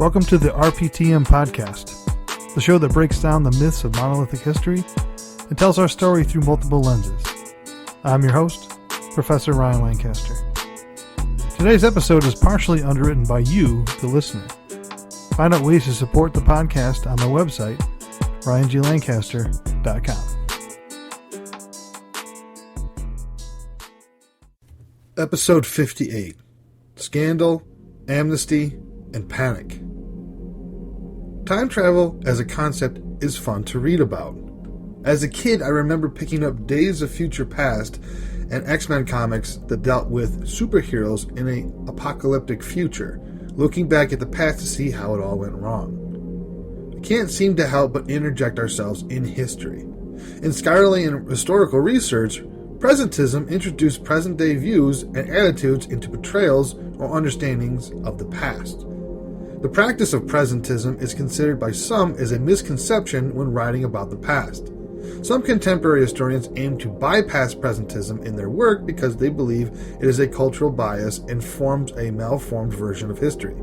Welcome to the RPTM podcast, the show that breaks down the myths of monolithic history and tells our story through multiple lenses. I'm your host, Professor RyanGLancaster. Today's episode is partially underwritten by you, the listener. Find out ways to support the podcast on my website, RyanGLancaster.com. Episode 58, Scandal, Amnesty, and Panic. Time travel as a concept is fun to read about. As a kid, I remember picking up Days of Future Past and X-Men comics that dealt with superheroes in an apocalyptic future, looking back at the past to see how it all went wrong. We can't seem to help but interject ourselves in history. In scholarly and historical research, presentism introduced present-day views and attitudes into portrayals or understandings of the past. The practice of presentism is considered by some as a misconception when writing about the past. Some contemporary historians aim to bypass presentism in their work because they believe it is a cultural bias and forms a malformed version of history.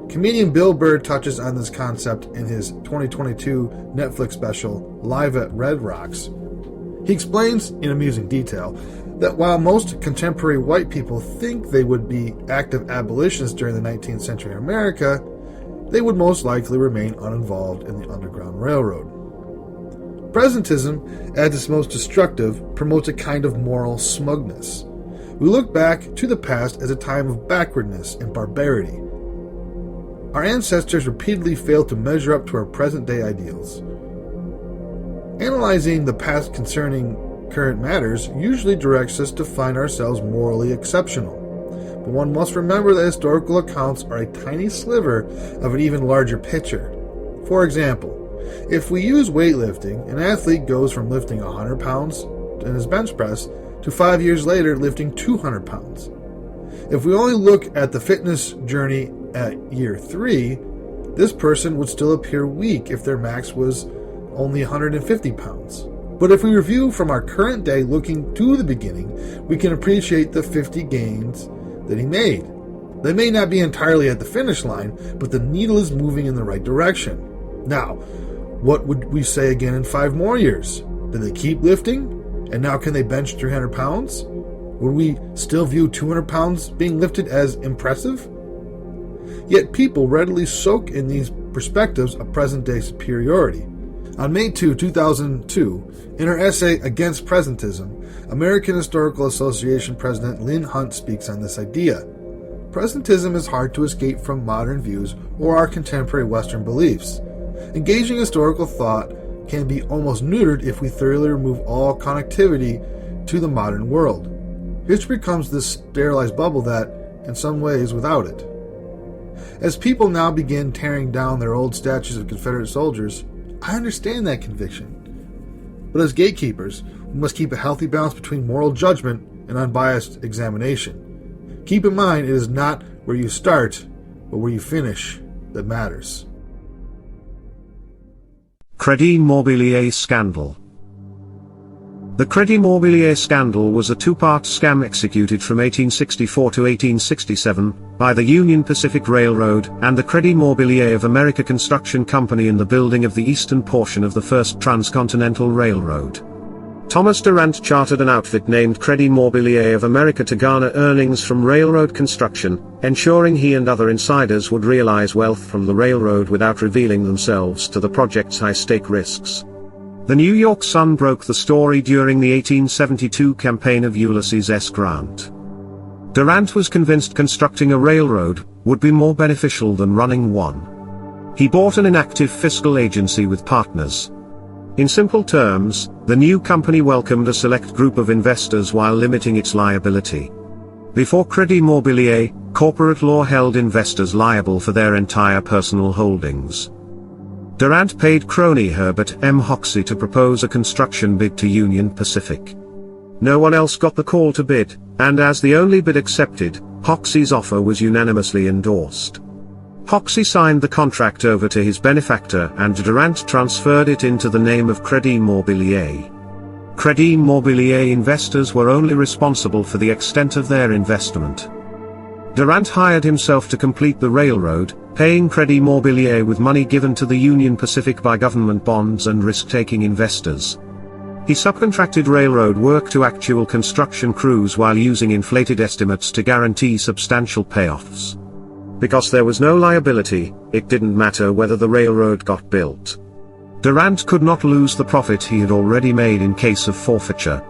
Comedian Bill Burr touches on this concept in his 2022 Netflix special, Live at Red Rocks. He explains in amusing detail that while most contemporary white people think they would be active abolitionists during the 19th century in America, they would most likely remain uninvolved in the Underground Railroad. Presentism, at its most destructive, promotes a kind of moral smugness. We look back to the past as a time of backwardness and barbarity. Our ancestors repeatedly failed to measure up to our present-day ideals. Analyzing the past concerning current matters usually directs us to find ourselves morally exceptional. But one must remember that historical accounts are a tiny sliver of an even larger picture. For example, if we use weightlifting, an athlete goes from lifting 100 pounds in his bench press to 5 years later lifting 200 pounds. If we only look at the fitness journey at year 3, this person would still appear weak if their max was only 150 pounds. But if we review from our current day looking to the beginning, we can appreciate the 50 gains that he made. They may not be entirely at the finish line, but the needle is moving in the right direction. Now, what would we say again in 5 more years? Did they keep lifting? And now can they bench 300 pounds? Would we still view 200 pounds being lifted as impressive? Yet people readily soak in these perspectives of present-day superiority. On May 2, 2002, in her essay Against Presentism, American Historical Association President Lynn Hunt speaks on this idea. Presentism is hard to escape from modern views or our contemporary Western beliefs. Engaging historical thought can be almost neutered if we thoroughly remove all connectivity to the modern world. History becomes this sterilized bubble that, in some ways, without it. As people now begin tearing down their old statues of Confederate soldiers, I understand that conviction. But as gatekeepers, we must keep a healthy balance between moral judgment and unbiased examination. Keep in mind, it is not where you start, but where you finish that matters. Crédit Mobilier Scandal. The Crédit Mobilier scandal was a two-part scam executed from 1864 to 1867 by the Union Pacific Railroad and the Crédit Mobilier of America Construction Company in the building of the eastern portion of the first transcontinental railroad. Thomas Durant chartered an outfit named Crédit Mobilier of America to garner earnings from railroad construction, ensuring he and other insiders would realize wealth from the railroad without revealing themselves to the project's high-stake risks. The New York Sun broke the story during the 1872 campaign of Ulysses S. Grant. Durant was convinced constructing a railroad would be more beneficial than running one. He bought an inactive fiscal agency with partners. In simple terms, the new company welcomed a select group of investors while limiting its liability. Before Crédit Mobilier, corporate law held investors liable for their entire personal holdings. Durant paid crony Herbert M. Hoxie to propose a construction bid to Union Pacific. No one else got the call to bid, and as the only bid accepted, Hoxie's offer was unanimously endorsed. Hoxie signed the contract over to his benefactor and Durant transferred it into the name of Crédit Mobilier. Crédit Mobilier investors were only responsible for the extent of their investment. Durant hired himself to complete the railroad, paying Crédit Mobilier with money given to the Union Pacific by government bonds and risk-taking investors. He subcontracted railroad work to actual construction crews while using inflated estimates to guarantee substantial payoffs. Because there was no liability, it didn't matter whether the railroad got built. Durant could not lose the profit he had already made in case of forfeiture.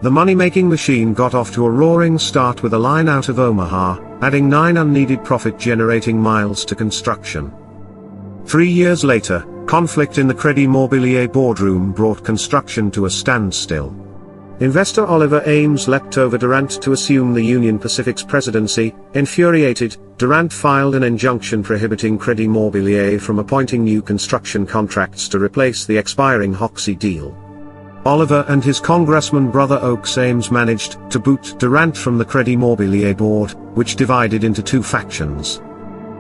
The money-making machine got off to a roaring start with a line out of Omaha, adding 9 unneeded profit-generating miles to construction. 3 years later, conflict in the Crédit Mobilier boardroom brought construction to a standstill. Investor Oliver Ames leapt over Durant to assume the Union Pacific's presidency. Infuriated, Durant filed an injunction prohibiting Crédit Mobilier from appointing new construction contracts to replace the expiring Hoxie deal. Oliver and his congressman brother Oakes Ames managed to boot Durant from the Crédit Mobilier board, which divided into 2 factions.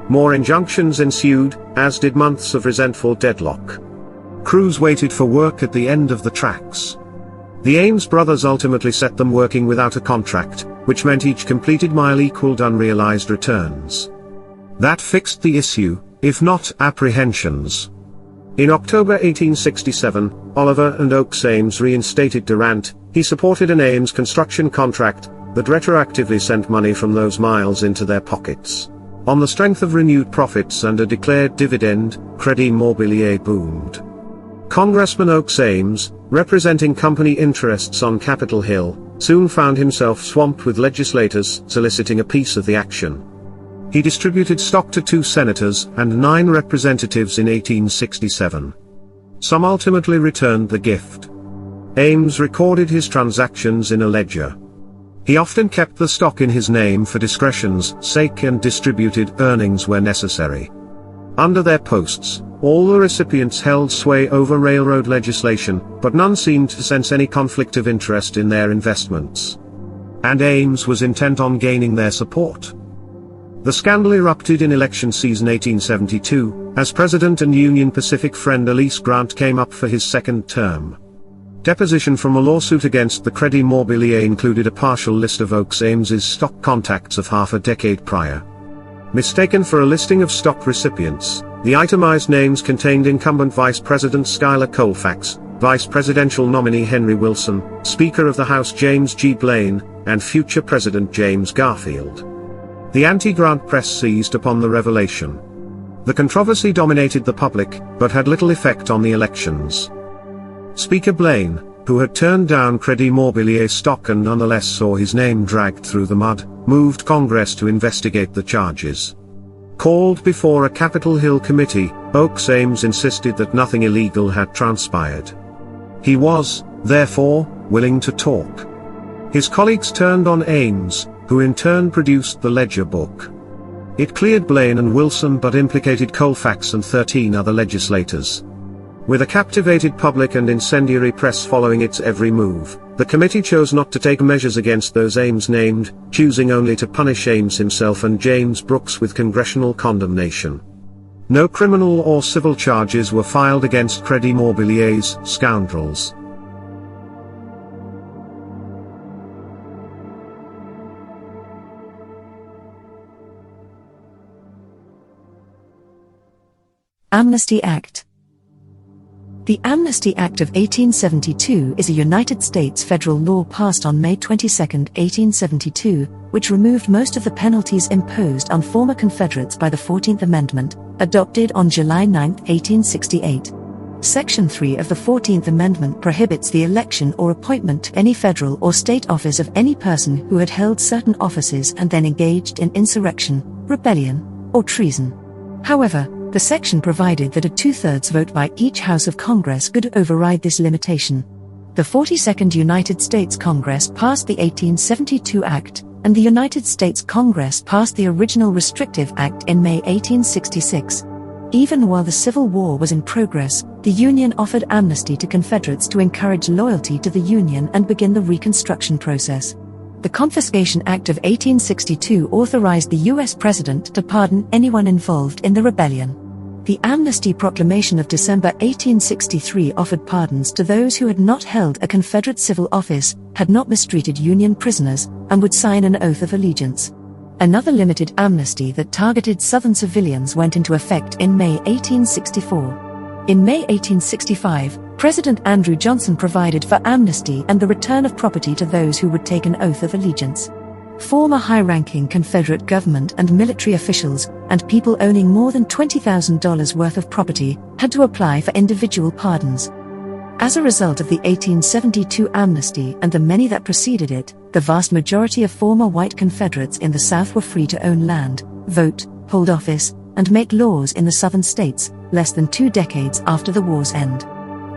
More injunctions ensued, as did months of resentful deadlock. Crews waited for work at the end of the tracks. The Ames brothers ultimately set them working without a contract, which meant each completed mile equaled unrealized returns. That fixed the issue, if not apprehensions. In October 1867, Oliver and Oakes Ames reinstated Durant. He supported an Ames construction contract that retroactively sent money from those miles into their pockets. On the strength of renewed profits and a declared dividend, Crédit Mobilier boomed. Congressman Oakes Ames, representing company interests on Capitol Hill, soon found himself swamped with legislators soliciting a piece of the action. He distributed stock to 2 senators and 9 representatives in 1867. Some ultimately returned the gift. Ames recorded his transactions in a ledger. He often kept the stock in his name for discretion's sake and distributed earnings where necessary. Under their posts, all the recipients held sway over railroad legislation, but none seemed to sense any conflict of interest in their investments. And Ames was intent on gaining their support. The scandal erupted in election season 1872, as President and Union Pacific friend Ulysses Grant came up for his second term. Deposition from a lawsuit against the Crédit Mobilier included a partial list of Oakes Ames's stock contacts of half a decade prior. Mistaken for a listing of stock recipients, the itemized names contained incumbent Vice President Schuyler Colfax, Vice Presidential nominee Henry Wilson, Speaker of the House James G. Blaine, and future President James Garfield. The anti-Grant press seized upon the revelation. The controversy dominated the public, but had little effect on the elections. Speaker Blaine, who had turned down Crédit Mobilier stock and nonetheless saw his name dragged through the mud, moved Congress to investigate the charges. Called before a Capitol Hill committee, Oakes Ames insisted that nothing illegal had transpired. He was, therefore, willing to talk. His colleagues turned on Ames, who in turn produced the ledger book. It cleared Blaine and Wilson but implicated Colfax and 13 other legislators. With a captivated public and incendiary press following its every move, the committee chose not to take measures against those Ames named, choosing only to punish Ames himself and James Brooks with congressional condemnation. No criminal or civil charges were filed against Crédit Mobilier's scoundrels. Amnesty Act. The Amnesty Act of 1872 is a United States federal law passed on May 22, 1872, which removed most of the penalties imposed on former Confederates by the 14th Amendment, adopted on July 9, 1868. Section 3 of the 14th Amendment prohibits the election or appointment to any federal or state office of any person who had held certain offices and then engaged in insurrection, rebellion, or treason. However, the section provided that a 2/3 vote by each House of Congress could override this limitation. The 42nd United States Congress passed the 1872 Act, and the United States Congress passed the original Restrictive Act in May 1866. Even while the Civil War was in progress, the Union offered amnesty to Confederates to encourage loyalty to the Union and begin the Reconstruction process. The Confiscation Act of 1862 authorized the U.S. President to pardon anyone involved in the rebellion. The Amnesty Proclamation of December 1863 offered pardons to those who had not held a Confederate civil office, had not mistreated Union prisoners, and would sign an oath of allegiance. Another limited amnesty that targeted Southern civilians went into effect in May 1864. In May 1865, President Andrew Johnson provided for amnesty and the return of property to those who would take an oath of allegiance. Former high-ranking Confederate government and military officials, and people owning more than $20,000 worth of property, had to apply for individual pardons. As a result of the 1872 amnesty and the many that preceded it, the vast majority of former white Confederates in the South were free to own land, vote, hold office, and make laws in the Southern states, less than 2 decades after the war's end.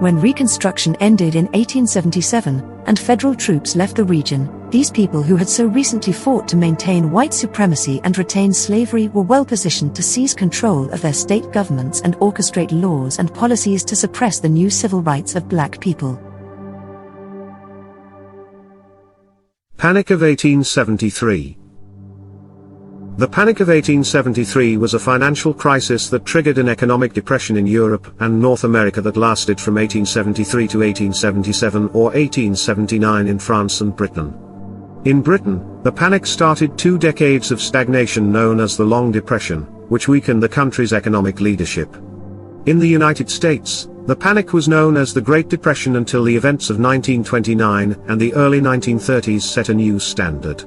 When Reconstruction ended in 1877, and federal troops left the region, these people who had so recently fought to maintain white supremacy and retain slavery were well positioned to seize control of their state governments and orchestrate laws and policies to suppress the new civil rights of black people. Panic of 1873. The Panic of 1873 was a financial crisis that triggered an economic depression in Europe and North America that lasted from 1873 to 1877 or 1879 in France and Britain. In Britain, the panic started 2 decades of stagnation known as the Long Depression, which weakened the country's economic leadership. In the United States, the panic was known as the Great Depression until the events of 1929 and the early 1930s set a new standard.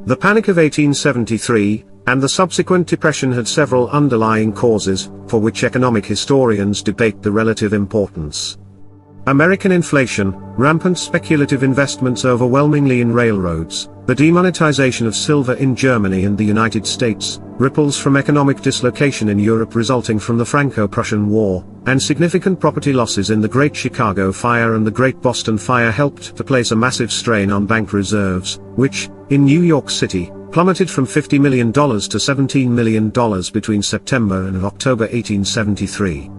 The Panic of 1873, and the subsequent depression had several underlying causes, for which economic historians debate the relative importance. American inflation, rampant speculative investments overwhelmingly in railroads, the demonetization of silver in Germany and the United States, ripples from economic dislocation in Europe resulting from the Franco-Prussian War, and significant property losses in the Great Chicago Fire and the Great Boston Fire helped to place a massive strain on bank reserves, which, in New York City, plummeted from $50 million to $17 million between September and October 1873.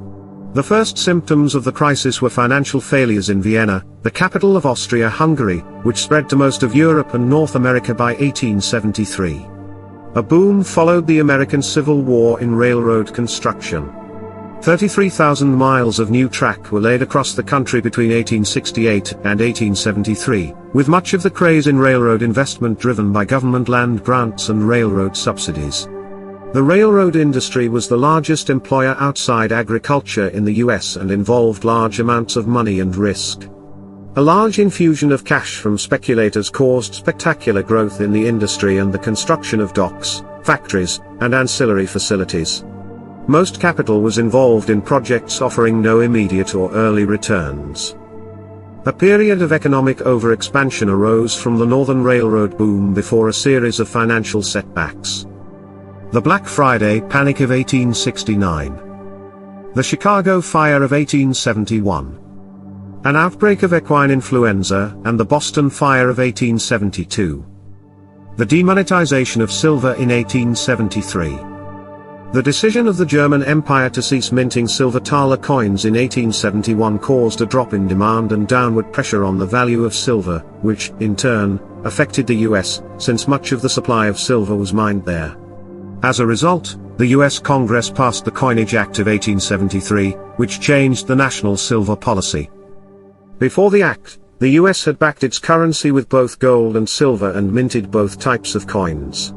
The first symptoms of the crisis were financial failures in Vienna, the capital of Austria-Hungary, which spread to most of Europe and North America by 1873. A boom followed the American Civil War in railroad construction. 33,000 miles of new track were laid across the country between 1868 and 1873, with much of the craze in railroad investment driven by government land grants and railroad subsidies. The railroad industry was the largest employer outside agriculture in the US and involved large amounts of money and risk. A large infusion of cash from speculators caused spectacular growth in the industry and the construction of docks, factories, and ancillary facilities. Most capital was involved in projects offering no immediate or early returns. A period of economic overexpansion arose from the Northern Railroad boom before a series of financial setbacks. The Black Friday Panic of 1869. The Chicago Fire of 1871. An outbreak of equine influenza and the Boston Fire of 1872. The demonetization of silver in 1873. The decision of the German Empire to cease minting silver thaler coins in 1871 caused a drop in demand and downward pressure on the value of silver, which, in turn, affected the US, since much of the supply of silver was mined there. As a result, the US Congress passed the Coinage Act of 1873, which changed the national silver policy. Before the act, the US had backed its currency with both gold and silver and minted both types of coins.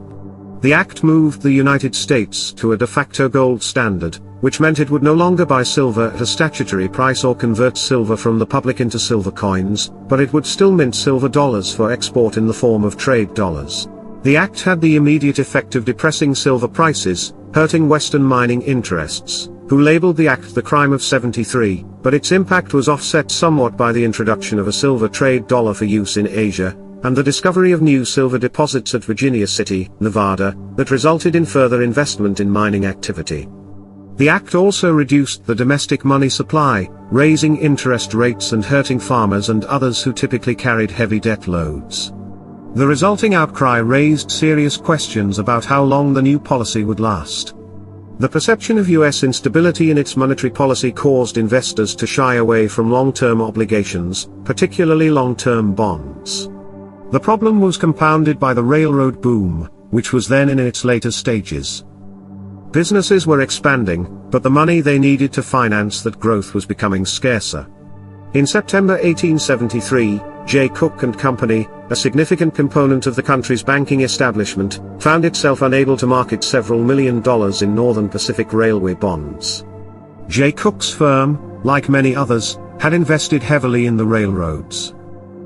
The act moved the United States to a de facto gold standard, which meant it would no longer buy silver at a statutory price or convert silver from the public into silver coins, but it would still mint silver dollars for export in the form of trade dollars. The act had the immediate effect of depressing silver prices, hurting Western mining interests, who labeled the act the crime of '73, but its impact was offset somewhat by the introduction of a silver trade dollar for use in Asia, and the discovery of new silver deposits at Virginia City, Nevada, that resulted in further investment in mining activity. The act also reduced the domestic money supply, raising interest rates and hurting farmers and others who typically carried heavy debt loads. The resulting outcry raised serious questions about how long the new policy would last. The perception of US instability in its monetary policy caused investors to shy away from long-term obligations, particularly long-term bonds. The problem was compounded by the railroad boom, which was then in its later stages. Businesses were expanding, but the money they needed to finance that growth was becoming scarcer. In September 1873, J. Cook and Company, a significant component of the country's banking establishment, found itself unable to market several $1 million in Northern Pacific Railway bonds. J. Cook's firm, like many others, had invested heavily in the railroads.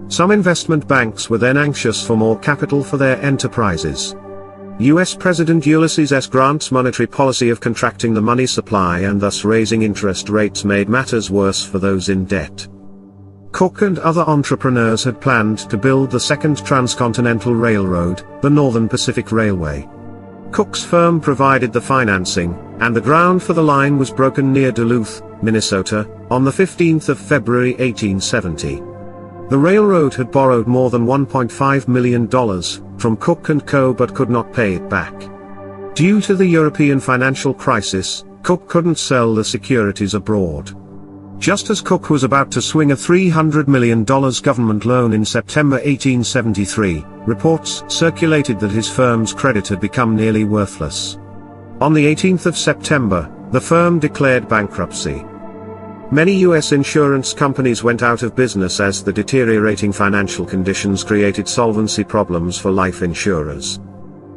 Some investment banks were then anxious for more capital for their enterprises. U.S. President Ulysses S. Grant's monetary policy of contracting the money supply and thus raising interest rates made matters worse for those in debt. Cook and other entrepreneurs had planned to build the second transcontinental railroad, the Northern Pacific Railway. Cook's firm provided the financing, and the ground for the line was broken near Duluth, Minnesota, on the 15th of February 1870. The railroad had borrowed more than $1.5 million from Cook & Co. but could not pay it back. Due to the European financial crisis, Cook couldn't sell the securities abroad. Just as Cook was about to swing a $300 million government loan in September 1873, reports circulated that his firm's credit had become nearly worthless. On the 18th of September, the firm declared bankruptcy. Many U.S. insurance companies went out of business as the deteriorating financial conditions created solvency problems for life insurers.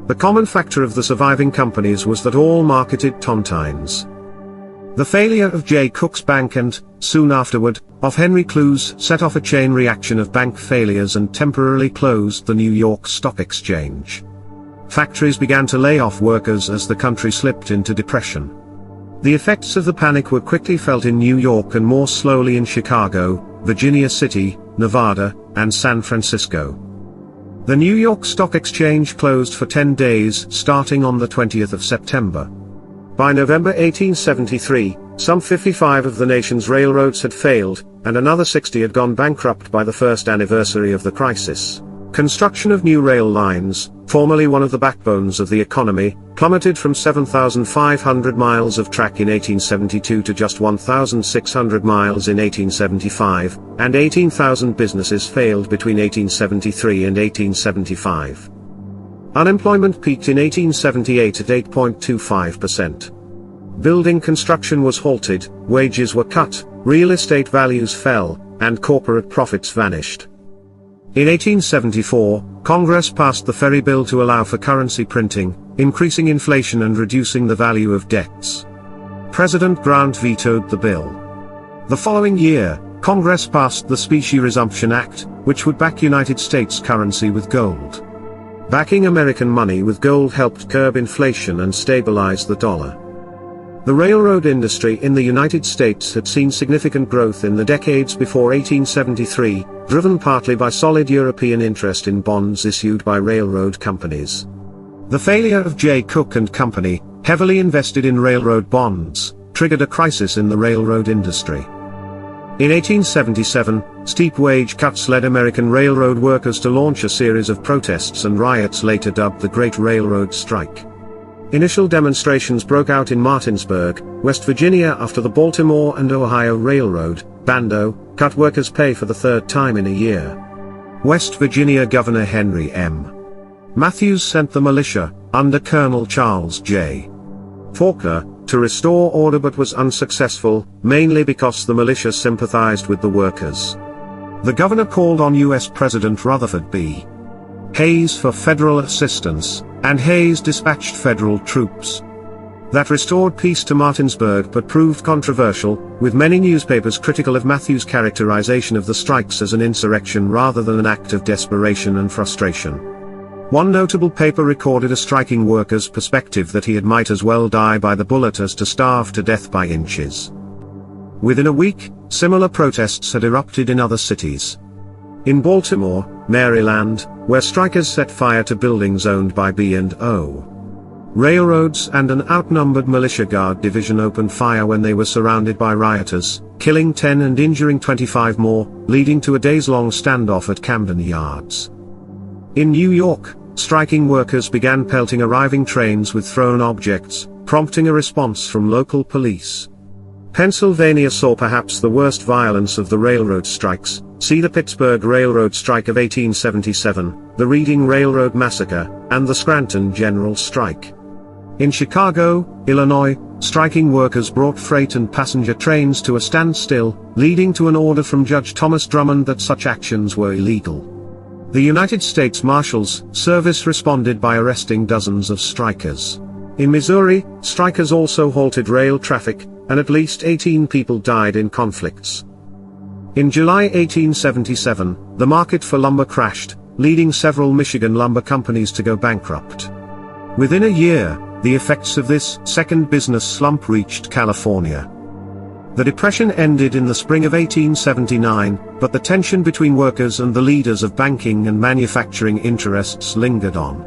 The common factor of the surviving companies was that all marketed tontines. The failure of J. Cook's bank and, soon afterward, of Henry Clew's set off a chain reaction of bank failures and temporarily closed the New York Stock Exchange. Factories began to lay off workers as the country slipped into depression. The effects of the panic were quickly felt in New York and more slowly in Chicago, Virginia City, Nevada, and San Francisco. The New York Stock Exchange closed for 10 days starting on the 20th of September. By November 1873, some 55 of the nation's railroads had failed, and another 60 had gone bankrupt by the first anniversary of the crisis. Construction of new rail lines, formerly one of the backbones of the economy, plummeted from 7,500 miles of track in 1872 to just 1,600 miles in 1875, and 18,000 businesses failed between 1873 and 1875. Unemployment peaked in 1878 at 8.25%. Building construction was halted, wages were cut, real estate values fell, and corporate profits vanished. In 1874, Congress passed the Ferry Bill to allow for currency printing, increasing inflation and reducing the value of debts. President Grant vetoed the bill. The following year, Congress passed the Specie Resumption Act, which would back United States currency with gold. Backing American money with gold helped curb inflation and stabilize the dollar. The railroad industry in the United States had seen significant growth in the decades before 1873, driven partly by solid European interest in bonds issued by railroad companies. The failure of J. Cook & Company, heavily invested in railroad bonds, triggered a crisis in the railroad industry. In 1877, steep wage cuts led American railroad workers to launch a series of protests and riots later dubbed the Great Railroad Strike. Initial demonstrations broke out in Martinsburg, West Virginia after the Baltimore and Ohio Railroad, Bando, cut workers' pay for the third time in a year. West Virginia Governor Henry M. Matthews sent the militia, under Colonel Charles J. Faulkner, to restore order but was unsuccessful, mainly because the militia sympathized with the workers. The governor called on U.S. President Rutherford B. Hayes for federal assistance, and Hayes dispatched federal troops. That restored peace to Martinsburg but proved controversial, with many newspapers critical of Matthews' characterization of the strikes as an insurrection rather than an act of desperation and frustration. One notable paper recorded a striking worker's perspective that he had might as well die by the bullet as to starve to death by inches. Within a week, similar protests had erupted in other cities. In Baltimore, Maryland, where strikers set fire to buildings owned by B&O Railroads and an outnumbered militia guard division opened fire when they were surrounded by rioters, killing 10 and injuring 25 more, leading to a days-long standoff at Camden Yards. In New York, striking workers began pelting arriving trains with thrown objects, prompting a response from local police. Pennsylvania saw perhaps the worst violence of the railroad strikes. See the Pittsburgh Railroad Strike of 1877, the Reading Railroad Massacre, and the Scranton General Strike. In Chicago, Illinois, striking workers brought freight and passenger trains to a standstill, leading to an order from Judge Thomas Drummond that such actions were illegal. The United States Marshals Service responded by arresting dozens of strikers. In Missouri, strikers also halted rail traffic, and at least 18 people died in conflicts. In July 1877, the market for lumber crashed, leading several Michigan lumber companies to go bankrupt. Within a year, the effects of this second business slump reached California. The Depression ended in the spring of 1879, but the tension between workers and the leaders of banking and manufacturing interests lingered on.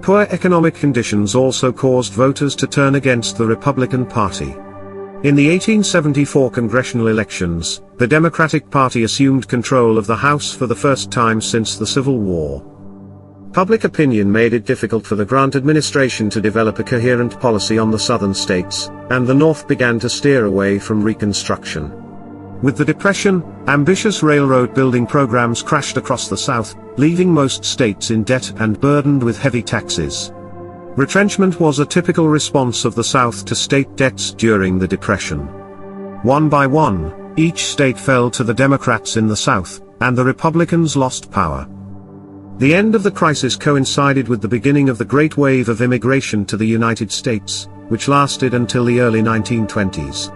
Poor economic conditions also caused voters to turn against the Republican Party. In the 1874 congressional elections, the Democratic Party assumed control of the House for the first time since the Civil War. Public opinion made it difficult for the Grant administration to develop a coherent policy on the southern states, and the North began to steer away from Reconstruction. With the Depression, ambitious railroad building programs crashed across the South, leaving most states in debt and burdened with heavy taxes. Retrenchment was a typical response of the South to state debts during the Depression. One by one, each state fell to the Democrats in the South, and the Republicans lost power. The end of the crisis coincided with the beginning of the Great Wave of immigration to the United States, which lasted until the early 1920s.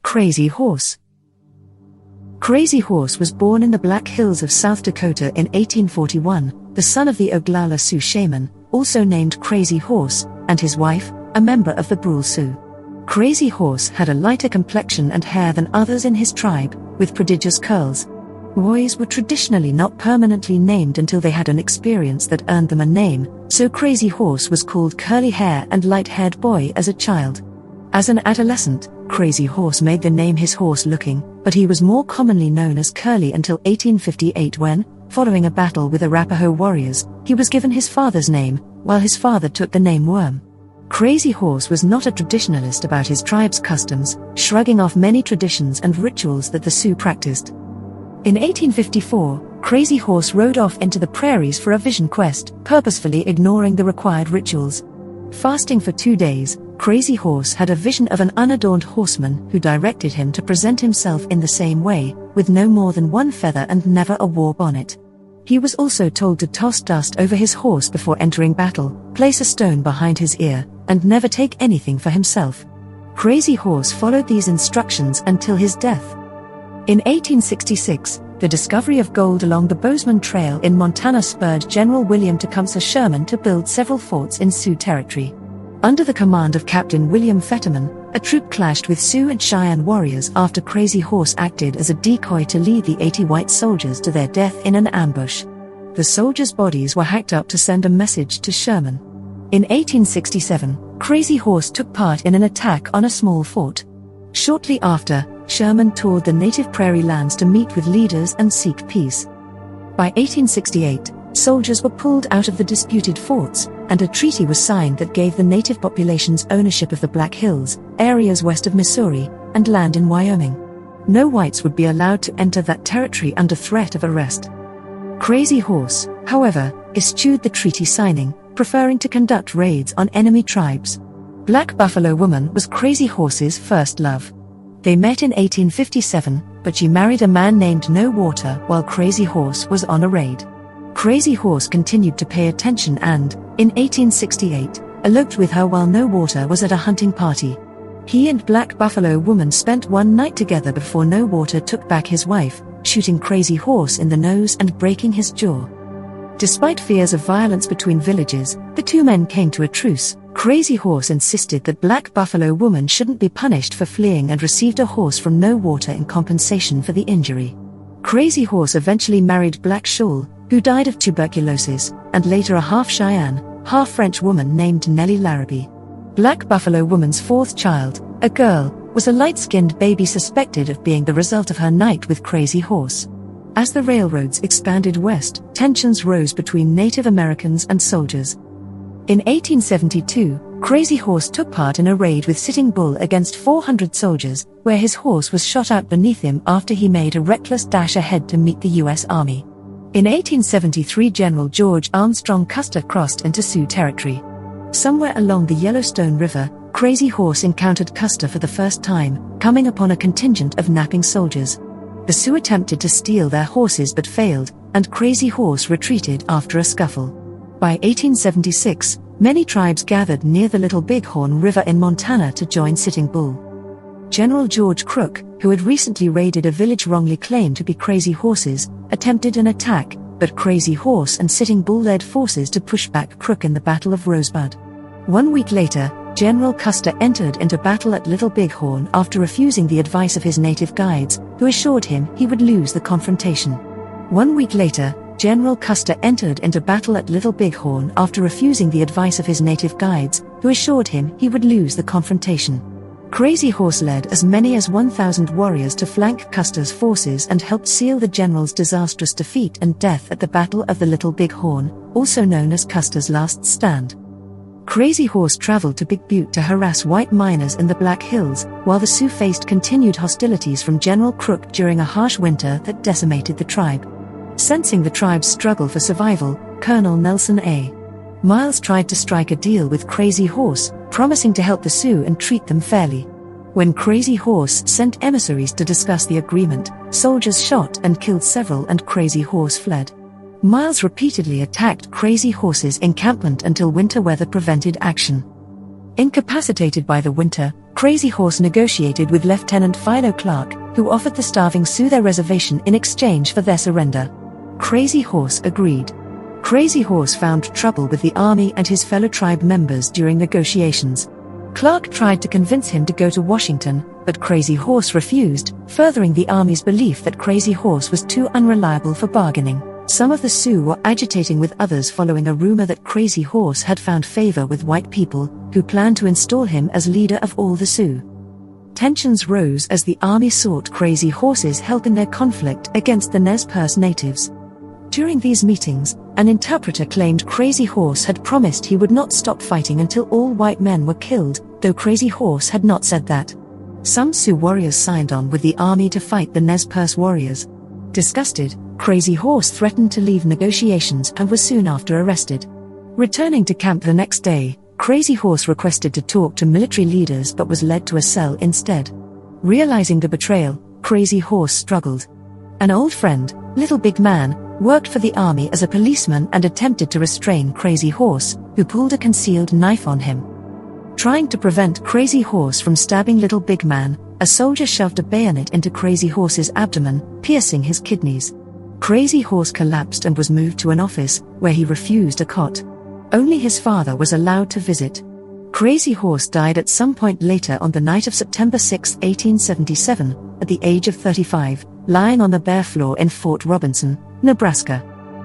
Crazy Horse. Crazy Horse was born in the Black Hills of South Dakota in 1841, the son of the Oglala Sioux shaman, also named Crazy Horse, and his wife, a member of the Brule Sioux. Crazy Horse had a lighter complexion and hair than others in his tribe, with prodigious curls. Boys were traditionally not permanently named until they had an experience that earned them a name, so Crazy Horse was called Curly Hair and Light-Haired Boy as a child. As an adolescent, Crazy Horse made the name his horse-looking, but he was more commonly known as Curly until 1858 when, following a battle with Arapaho warriors, he was given his father's name, while his father took the name Worm. Crazy Horse was not a traditionalist about his tribe's customs, shrugging off many traditions and rituals that the Sioux practiced. In 1854, Crazy Horse rode off into the prairies for a vision quest, purposefully ignoring the required rituals. Fasting for 2 days, Crazy Horse had a vision of an unadorned horseman who directed him to present himself in the same way, with no more than one feather and never a war bonnet. He was also told to toss dust over his horse before entering battle, place a stone behind his ear, and never take anything for himself. Crazy Horse followed these instructions until his death. In 1866, the discovery of gold along the Bozeman Trail in Montana spurred General William Tecumseh Sherman to build several forts in Sioux territory. Under the command of Captain William Fetterman, a troop clashed with Sioux and Cheyenne warriors after Crazy Horse acted as a decoy to lead the 80 white soldiers to their death in an ambush. The soldiers' bodies were hacked up to send a message to Sherman. In 1867, Crazy Horse took part in an attack on a small fort. Shortly after, Sherman toured the native prairie lands to meet with leaders and seek peace. By 1868, soldiers were pulled out of the disputed forts, and a treaty was signed that gave the native populations ownership of the Black Hills, areas west of Missouri, and land in Wyoming. No whites would be allowed to enter that territory under threat of arrest. Crazy Horse, however, eschewed the treaty signing, preferring to conduct raids on enemy tribes. Black Buffalo Woman was Crazy Horse's first love. They met in 1857, but she married a man named No Water while Crazy Horse was on a raid. Crazy Horse continued to pay attention and, in 1868, eloped with her while No Water was at a hunting party. He and Black Buffalo Woman spent one night together before No Water took back his wife, shooting Crazy Horse in the nose and breaking his jaw. Despite fears of violence between villages, the two men came to a truce. Crazy Horse insisted that Black Buffalo Woman shouldn't be punished for fleeing and received a horse from No Water in compensation for the injury. Crazy Horse eventually married Black Shawl, who died of tuberculosis, and later a half Cheyenne, half French woman named Nellie Larrabee. Black Buffalo Woman's fourth child, a girl, was a light-skinned baby suspected of being the result of her night with Crazy Horse. As the railroads expanded west, tensions rose between Native Americans and soldiers. In 1872, Crazy Horse took part in a raid with Sitting Bull against 400 soldiers, where his horse was shot out beneath him after he made a reckless dash ahead to meet the U.S. Army. In 1873, General George Armstrong Custer crossed into Sioux territory. Somewhere along the Yellowstone River, Crazy Horse encountered Custer for the first time, coming upon a contingent of napping soldiers. The Sioux attempted to steal their horses but failed, and Crazy Horse retreated after a scuffle. By 1876, many tribes gathered near the Little Bighorn River in Montana to join Sitting Bull. General George Crook, who had recently raided a village wrongly claimed to be Crazy Horse's, attempted an attack, but Crazy Horse and Sitting Bull led forces to push back Crook in the Battle of Rosebud. 1 week later, General Custer entered into battle at Little Bighorn after refusing the advice of his native guides, who assured him he would lose the confrontation. 1 week later, General Custer entered into battle at Little Bighorn after refusing the advice of his native guides, who assured him he would lose the confrontation. Crazy Horse led as many as 1,000 warriors to flank Custer's forces and helped seal the general's disastrous defeat and death at the Battle of the Little Bighorn, also known as Custer's Last Stand. Crazy Horse traveled to Big Butte to harass white miners in the Black Hills, while the Sioux faced continued hostilities from General Crook during a harsh winter that decimated the tribe. Sensing the tribe's struggle for survival, Colonel Nelson A. Miles tried to strike a deal with Crazy Horse, promising to help the Sioux and treat them fairly. When Crazy Horse sent emissaries to discuss the agreement, soldiers shot and killed several and Crazy Horse fled. Miles repeatedly attacked Crazy Horse's encampment until winter weather prevented action. Incapacitated by the winter, Crazy Horse negotiated with Lieutenant Philo Clark, who offered the starving Sioux their reservation in exchange for their surrender. Crazy Horse agreed. Crazy Horse found trouble with the army and his fellow tribe members during negotiations. Clark tried to convince him to go to Washington, but Crazy Horse refused, furthering the army's belief that Crazy Horse was too unreliable for bargaining. Some of the Sioux were agitating with others following a rumor that Crazy Horse had found favor with white people, who planned to install him as leader of all the Sioux. Tensions rose as the army sought Crazy Horse's help in their conflict against the Nez Perce natives. During these meetings, an interpreter claimed Crazy Horse had promised he would not stop fighting until all white men were killed, though Crazy Horse had not said that. Some Sioux warriors signed on with the army to fight the Nez Perce warriors. Disgusted, Crazy Horse threatened to leave negotiations and was soon after arrested. Returning to camp the next day, Crazy Horse requested to talk to military leaders but was led to a cell instead. Realizing the betrayal, Crazy Horse struggled. An old friend, Little Big Man, worked for the army as a policeman and attempted to restrain Crazy Horse, who pulled a concealed knife on him. Trying to prevent Crazy Horse from stabbing Little Big Man, a soldier shoved a bayonet into Crazy Horse's abdomen, piercing his kidneys. Crazy Horse collapsed and was moved to an office, where he refused a cot. Only his father was allowed to visit. Crazy Horse died at some point later on the night of September 6, 1877, at the age of 35, lying on the bare floor in Fort Robinson, Nebraska.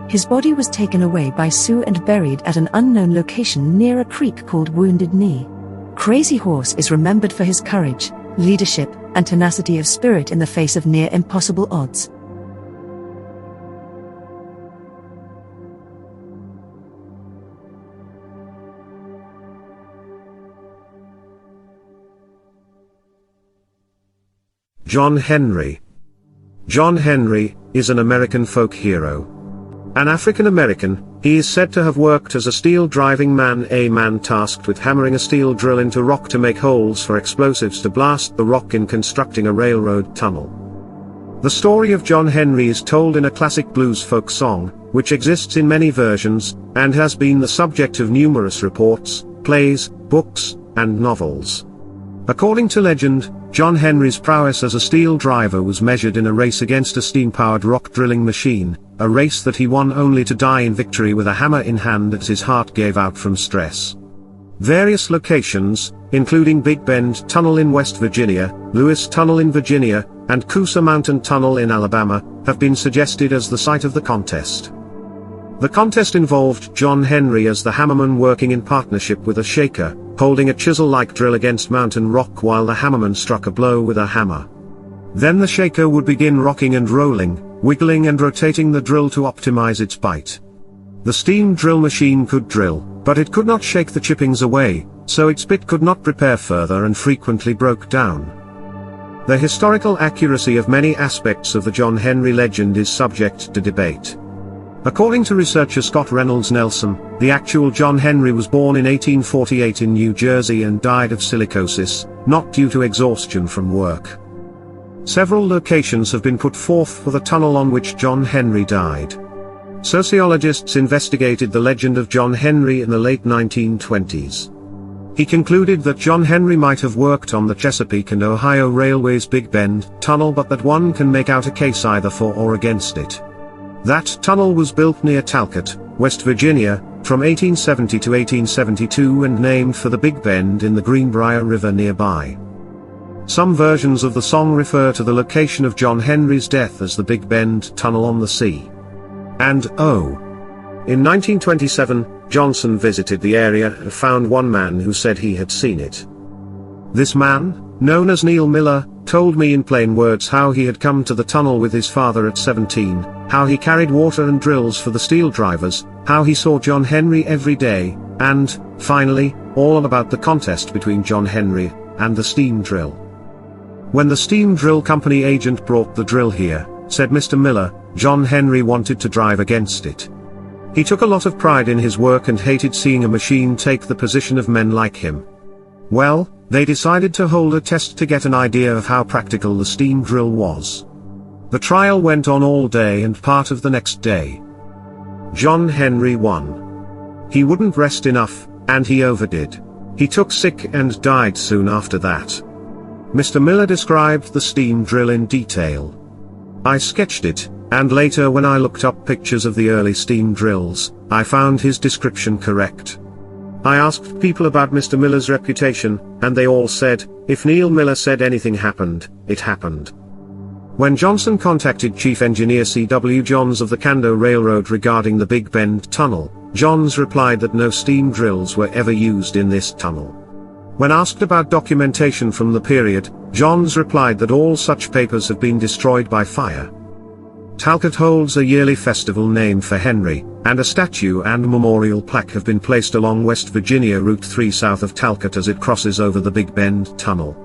His body was taken away by Sioux and buried at an unknown location near a creek called Wounded Knee. Crazy Horse is remembered for his courage, leadership, and tenacity of spirit in the face of near impossible odds. John Henry. John Henry is an American folk hero. An African American, he is said to have worked as a steel driving man, a man tasked with hammering a steel drill into rock to make holes for explosives to blast the rock in constructing a railroad tunnel. The story of John Henry is told in a classic blues folk song, which exists in many versions, and has been the subject of numerous reports, plays, books, and novels. According to legend, John Henry's prowess as a steel driver was measured in a race against a steam-powered rock drilling machine, a race that he won only to die in victory with a hammer in hand as his heart gave out from stress. Various locations, including Big Bend Tunnel in West Virginia, Lewis Tunnel in Virginia, and Coosa Mountain Tunnel in Alabama, have been suggested as the site of the contest. The contest involved John Henry as the hammerman working in partnership with a shaker, holding a chisel-like drill against mountain rock while the hammerman struck a blow with a hammer. Then the shaker would begin rocking and rolling, wiggling and rotating the drill to optimize its bite. The steam drill machine could drill, But it could not shake the chippings away, so its bit could not repair further and frequently broke down. The historical accuracy of many aspects of the John Henry legend is subject to debate. According to researcher Scott Reynolds Nelson, the actual John Henry was born in 1848 in New Jersey and died of silicosis, not due to exhaustion from work. Several locations have been put forth for the tunnel on which John Henry died. Sociologists investigated the legend of John Henry in the late 1920s. He concluded that John Henry might have worked on the Chesapeake and Ohio Railway's Big Bend tunnel, but that one can make out a case either for or against it. That tunnel was built near Talcott, West Virginia, from 1870 to 1872 and named for the Big Bend in the Greenbrier River nearby. Some versions of the song refer to the location of John Henry's death as the Big Bend Tunnel on the Sea. And in 1927, Johnson visited the area and found one man who said he had seen it. This man, known as Neil Miller, told me in plain words how he had come to the tunnel with his father at 17, how he carried water and drills for the steel drivers, how he saw John Henry every day, and, finally, all about the contest between John Henry and the steam drill. When the steam drill company agent brought the drill here, said Mr. Miller, John Henry wanted to drive against it. He took a lot of pride in his work and hated seeing a machine take the position of men like him. Well, they decided to hold a test to get an idea of how practical the steam drill was. The trial went on all day and part of the next day. John Henry won. He wouldn't rest enough, and he overdid. He took sick and died soon after that. Mr. Miller described the steam drill in detail. I sketched it, and later when I looked up pictures of the early steam drills, I found his description correct. I asked people about Mr. Miller's reputation, and they all said, if Neil Miller said anything happened, it happened. When Johnson contacted Chief Engineer C.W. Johns of the Kando Railroad regarding the Big Bend Tunnel, Johns replied that no steam drills were ever used in this tunnel. When asked about documentation from the period, Johns replied that all such papers have been destroyed by fire. Talcott holds a yearly festival named for Henry, and a statue and memorial plaque have been placed along West Virginia Route 3 south of Talcott as it crosses over the Big Bend Tunnel.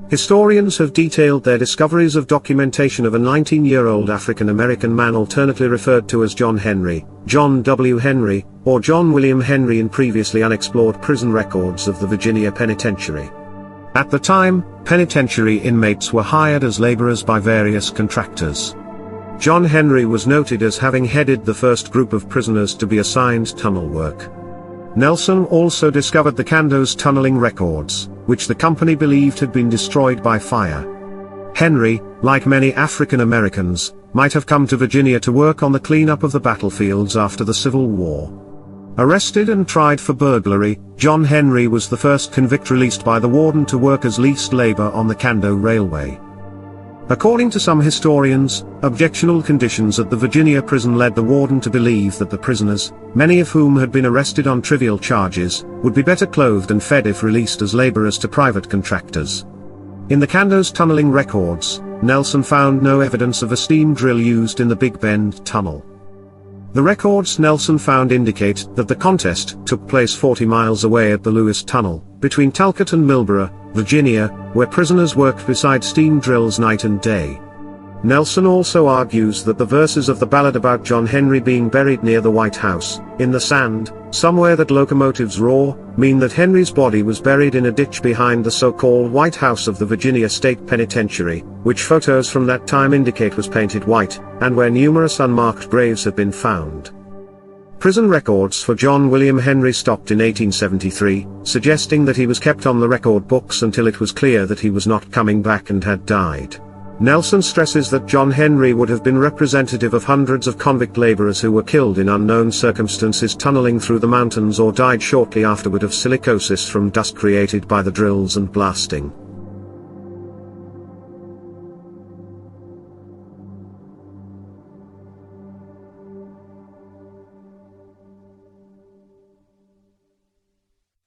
Historians have detailed their discoveries of documentation of a 19-year-old African-American man alternately referred to as John Henry, John W. Henry, or John William Henry in previously unexplored prison records of the Virginia Penitentiary. At the time, penitentiary inmates were hired as laborers by various contractors. John Henry was noted as having headed the first group of prisoners to be assigned tunnel work. Nelson also discovered the Kando's tunneling records, which the company believed had been destroyed by fire. Henry, like many African Americans, might have come to Virginia to work on the cleanup of the battlefields after the Civil War. Arrested and tried for burglary, John Henry was the first convict released by the warden to work as leased labor on the Kando Railway. According to some historians, objectionable conditions at the Virginia prison led the warden to believe that the prisoners, many of whom had been arrested on trivial charges, would be better clothed and fed if released as laborers to private contractors. In the Kando's tunneling records, Nelson found no evidence of a steam drill used in the Big Bend Tunnel. The records Nelson found indicate that the contest took place 40 miles away at the Lewis Tunnel, between Talcott and Milboro, Virginia, where prisoners worked beside steam drills night and day. Nelson also argues that the verses of the ballad about John Henry being buried near the White House, in the sand, somewhere that locomotives roar, mean that Henry's body was buried in a ditch behind the so-called White House of the Virginia State Penitentiary, which photos from that time indicate was painted white, and where numerous unmarked graves have been found. Prison records for John William Henry stopped in 1873, suggesting that he was kept on the record books until it was clear that he was not coming back and had died. Nelson stresses that John Henry would have been representative of hundreds of convict laborers who were killed in unknown circumstances tunneling through the mountains or died shortly afterward of silicosis from dust created by the drills and blasting.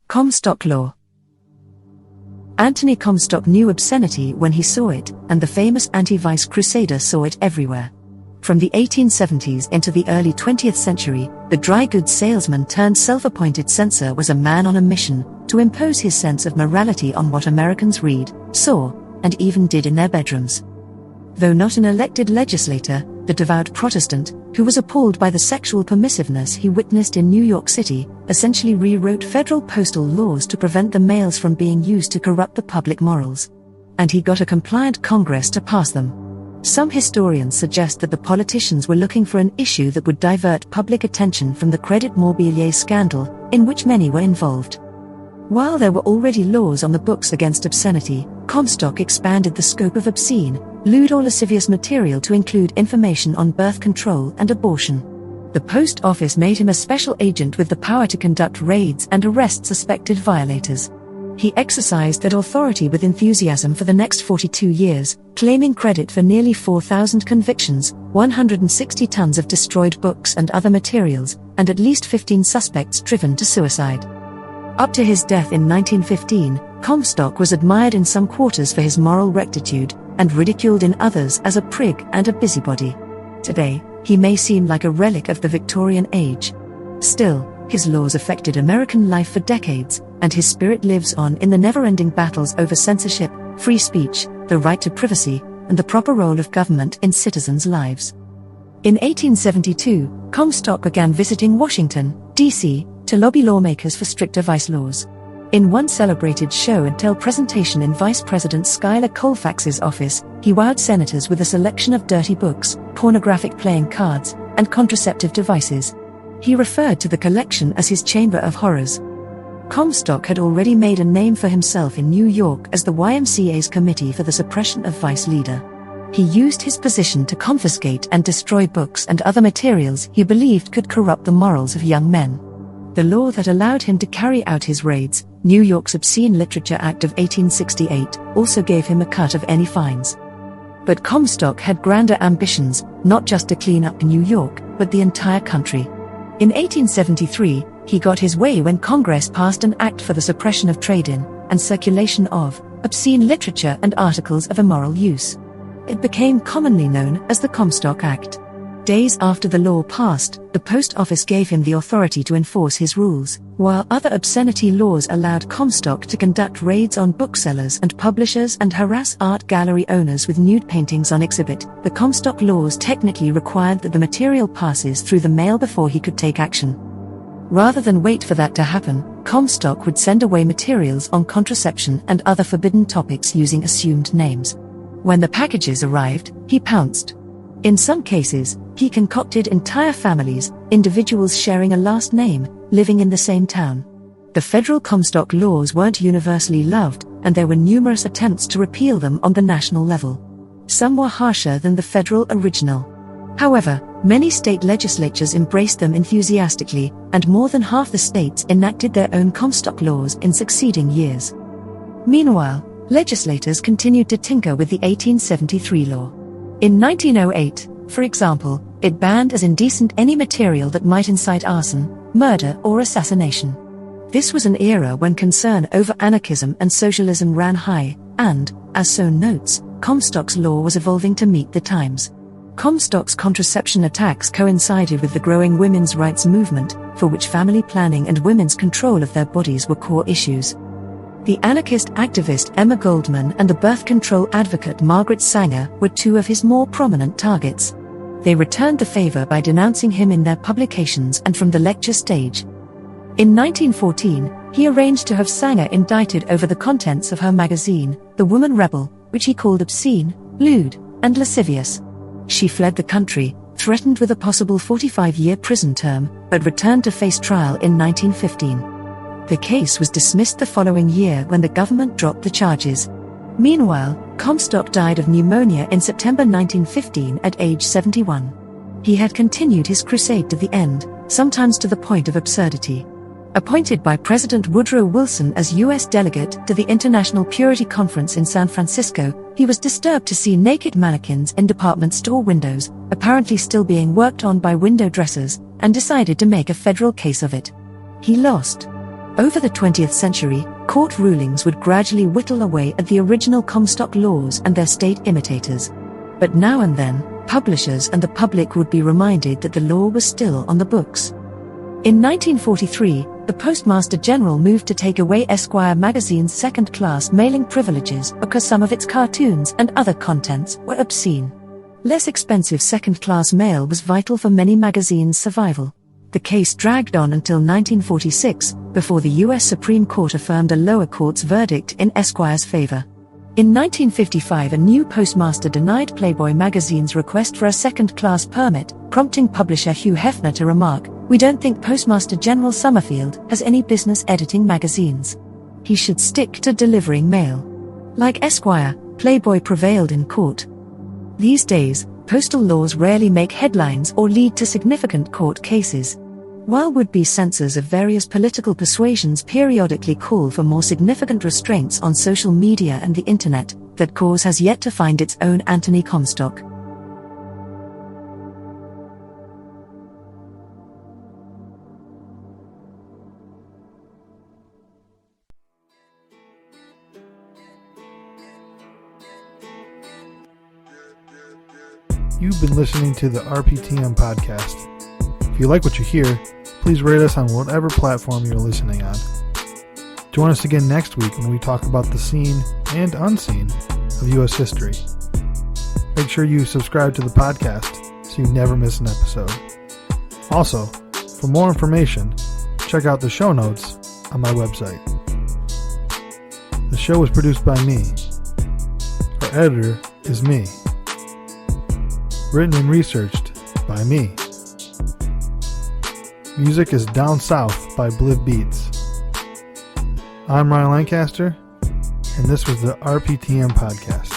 Comstock Law. Anthony Comstock knew obscenity when he saw it, and the famous anti-vice crusader saw it everywhere. From the 1870s into the early 20th century, the dry goods salesman turned self-appointed censor was a man on a mission to impose his sense of morality on what Americans read, saw, and even did in their bedrooms. Though not an elected legislator, the devout Protestant, who was appalled by the sexual permissiveness he witnessed in New York City, essentially rewrote federal postal laws to prevent the mails from being used to corrupt the public morals. And he got a compliant Congress to pass them. Some historians suggest that the politicians were looking for an issue that would divert public attention from the Crédit Mobilier scandal, in which many were involved. While there were already laws on the books against obscenity, Comstock expanded the scope of obscene, lewd or lascivious material to include information on birth control and abortion. The post office made him a special agent with the power to conduct raids and arrest suspected violators. He exercised that authority with enthusiasm for the next 42 years, claiming credit for nearly 4,000 convictions, 160 tons of destroyed books and other materials, and at least 15 suspects driven to suicide. Up to his death in 1915, Comstock was admired in some quarters for his moral rectitude, and ridiculed in others as a prig and a busybody. Today, he may seem like a relic of the Victorian age. Still, his laws affected American life for decades, and his spirit lives on in the never-ending battles over censorship, free speech, the right to privacy, and the proper role of government in citizens' lives. In 1872, Comstock began visiting Washington, D.C., to lobby lawmakers for stricter vice laws. In one celebrated show-and-tell presentation in Vice President Schuyler Colfax's office, he wowed senators with a selection of dirty books, pornographic playing cards, and contraceptive devices. He referred to the collection as his Chamber of Horrors. Comstock had already made a name for himself in New York as the YMCA's Committee for the Suppression of Vice leader. He used his position to confiscate and destroy books and other materials he believed could corrupt the morals of young men. The law that allowed him to carry out his raids, New York's Obscene Literature Act of 1868, also gave him a cut of any fines. But Comstock had grander ambitions, not just to clean up New York, but the entire country. In 1873, he got his way when Congress passed an act for the suppression of trade in, and circulation of, obscene literature and articles of immoral use. It became commonly known as the Comstock Act. Days after the law passed, the post office gave him the authority to enforce his rules, while other obscenity laws allowed Comstock to conduct raids on booksellers and publishers and harass art gallery owners with nude paintings on exhibit. The Comstock laws technically required that the material passes through the mail before he could take action. Rather than wait for that to happen, Comstock would send away materials on contraception and other forbidden topics using assumed names. When the packages arrived, he pounced. In some cases, he concocted entire families, individuals sharing a last name, living in the same town. The federal Comstock laws weren't universally loved, and there were numerous attempts to repeal them on the national level. Some were harsher than the federal original. However, many state legislatures embraced them enthusiastically, and more than half the states enacted their own Comstock laws in succeeding years. Meanwhile, legislators continued to tinker with the 1873 law. In 1908, for example, it banned as indecent any material that might incite arson, murder, or assassination. This was an era when concern over anarchism and socialism ran high, and, as Sohn notes, Comstock's law was evolving to meet the times. Comstock's contraception attacks coincided with the growing women's rights movement, for which family planning and women's control of their bodies were core issues. The anarchist activist Emma Goldman and the birth control advocate Margaret Sanger were two of his more prominent targets. They returned the favor by denouncing him in their publications and from the lecture stage. In 1914, he arranged to have Sanger indicted over the contents of her magazine, The Woman Rebel, which he called obscene, lewd, and lascivious. She fled the country, threatened with a possible 45-year prison term, but returned to face trial in 1915. The case was dismissed the following year when the government dropped the charges. Meanwhile, Comstock died of pneumonia in September 1915 at age 71. He had continued his crusade to the end, sometimes to the point of absurdity. Appointed by President Woodrow Wilson as U.S. delegate to the International Purity Conference in San Francisco, he was disturbed to see naked mannequins in department store windows, apparently still being worked on by window dressers, and decided to make a federal case of it. He lost. Over the 20th century, court rulings would gradually whittle away at the original Comstock laws and their state imitators. But now and then, publishers and the public would be reminded that the law was still on the books. In 1943, the Postmaster General moved to take away Esquire magazine's second-class mailing privileges because some of its cartoons and other contents were obscene. Less expensive second-class mail was vital for many magazines' survival. The case dragged on until 1946, before the U.S. Supreme Court affirmed a lower court's verdict in Esquire's favor. In 1955, a new postmaster denied Playboy magazine's request for a second-class permit, prompting publisher Hugh Hefner to remark, "We don't think Postmaster General Summerfield has any business editing magazines. He should stick to delivering mail." Like Esquire, Playboy prevailed in court. These days, postal laws rarely make headlines or lead to significant court cases. While would-be censors of various political persuasions periodically call for more significant restraints on social media and the internet, that cause has yet to find its own Anthony Comstock. You've been listening to the RPTM podcast. If you like what you hear, please rate us on whatever platform you're listening on. Join us again next week when we talk about the seen and unseen of U.S. history. Make sure you subscribe to the podcast so you never miss an episode. Also, for more information, check out the show notes on my website. The show was produced by me. Our editor is me. Written and researched by me. Music is Down South by Bliv Beats. I'm RyanGLancaster, and this was the RPTM podcast.